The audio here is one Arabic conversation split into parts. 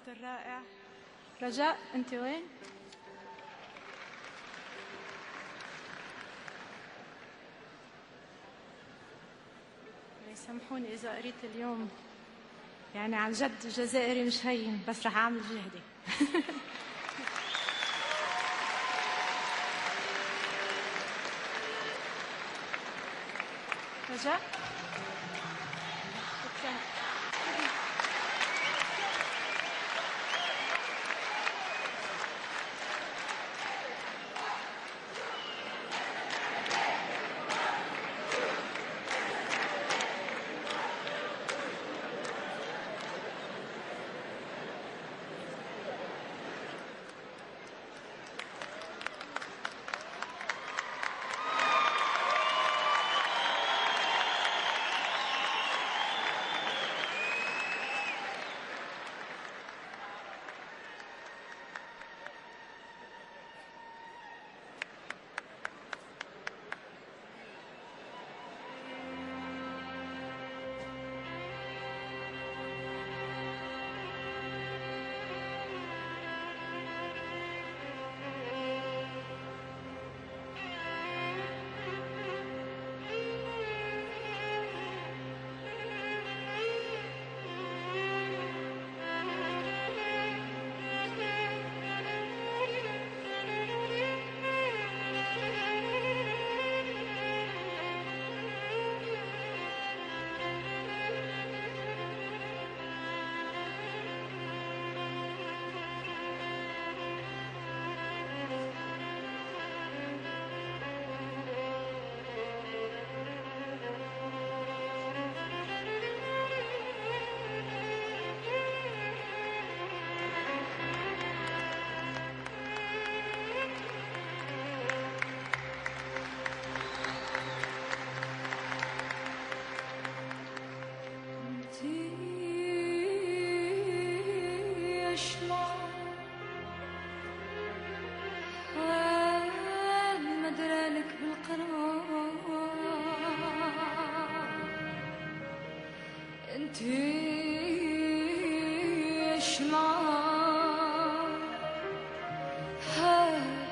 الصوت الرائع. رجاء أنت وين؟ يسامحوني إذا قريت اليوم، يعني عن جد الجزائري مش هين، بس رح أعمل جهدي. رجاء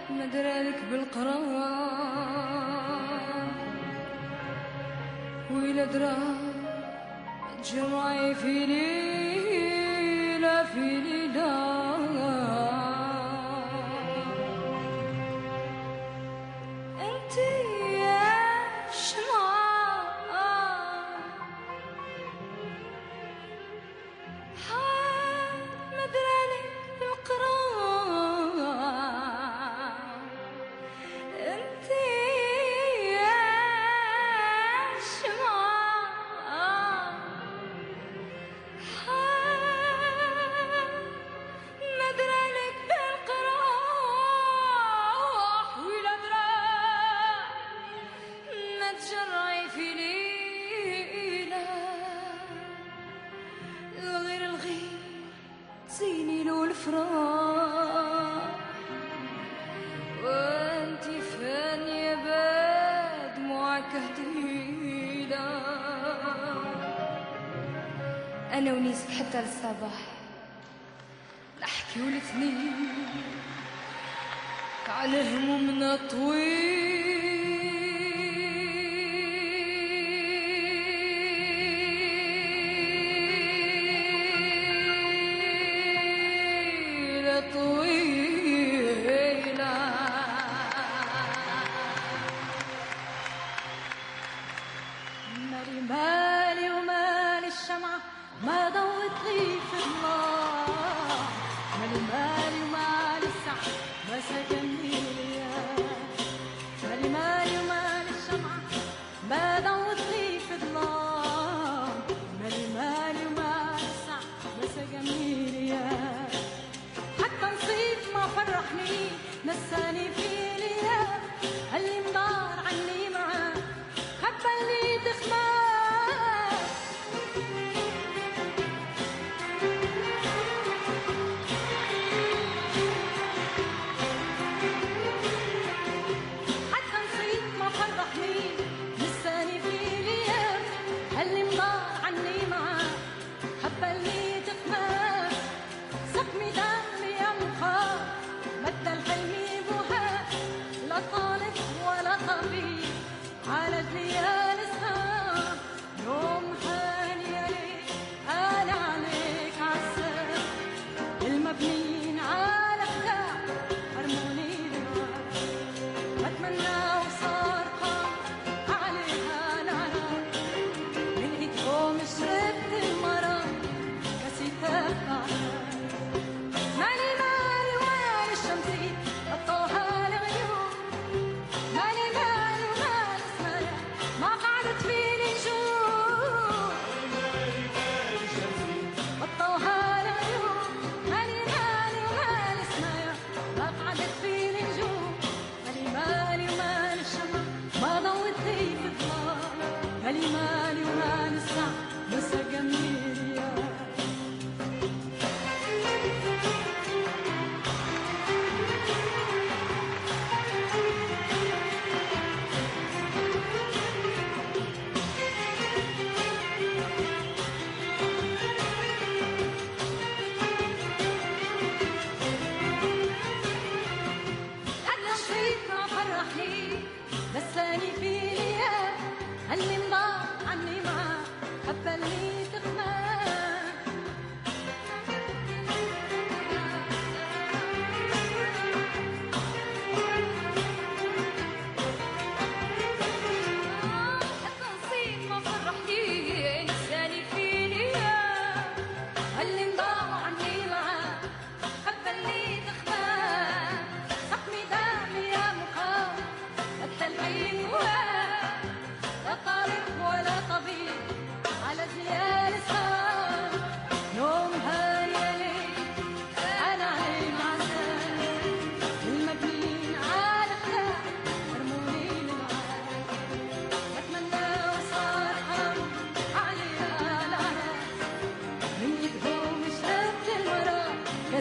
مدرالك بالقرار ويلا درا تجمعي في ليلة في ليلة انت يا شمعة مدرالك بالقرار تجرعي في ليلة غير الغير زيني له الفراق وانتي فانية بدموعك هديلة أنا ونيس حتى للصباح نحكي والاثنين على همومنا طويل مالي ومال الشمعة ما ضوت لي في النار، مالي ومال السعد ما سكنني ليا، مالي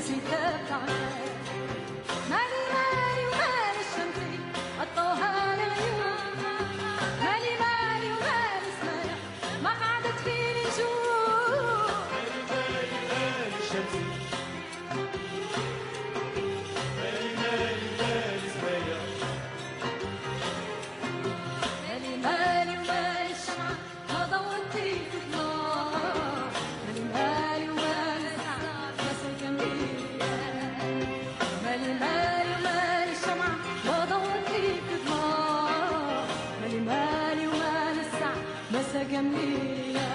نسيتها بتعمل مالي مالي ومال الشمسي قطوها العيون مالي مالي ومال السماء ما قعدت فيني جوع مالي مالي الشمسي مالي مالي مالي السماية مالي مالي ومال الشمعة ما ضوتي في النار مالي مالي ومال السعد ما سكن ليا مالي مالي ومال الشمعة ما ضوتي في النار مالي مالي ومال السعد ما سكن ليا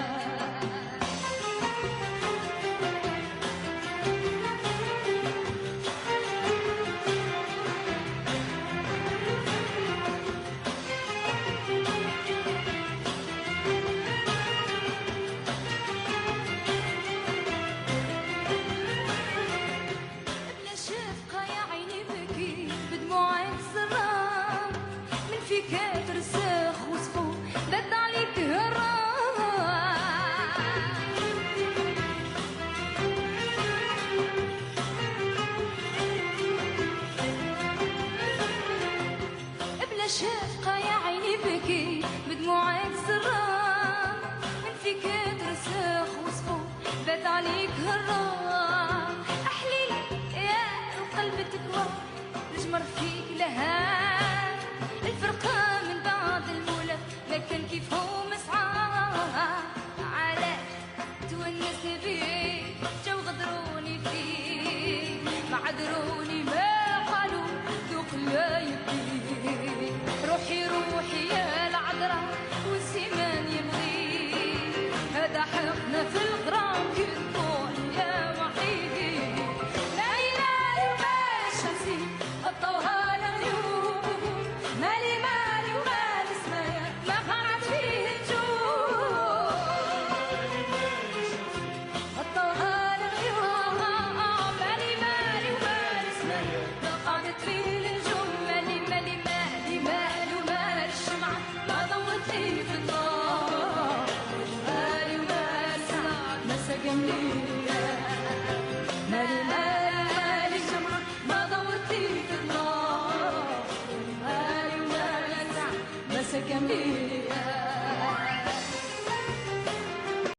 بلا شفقة يا عيني بكي بدموعك سرام من فيك ترسخ وصفو بد عليك بلا شفقة يا عيني بكي بدموعك سرام من فيك ترسخ وصفو بد عليك هرام أحليلي يا وقلبي تكوى نجمر فيك لها الفرقة من بعد المولى ما كان كيف هو مسعى علاش تونس بيه جو غدروني فيه ما عذروني ما قالوا ذوق لا يبكي روحي روحي يا العذراء والسيمان يبغي هذا حقنا في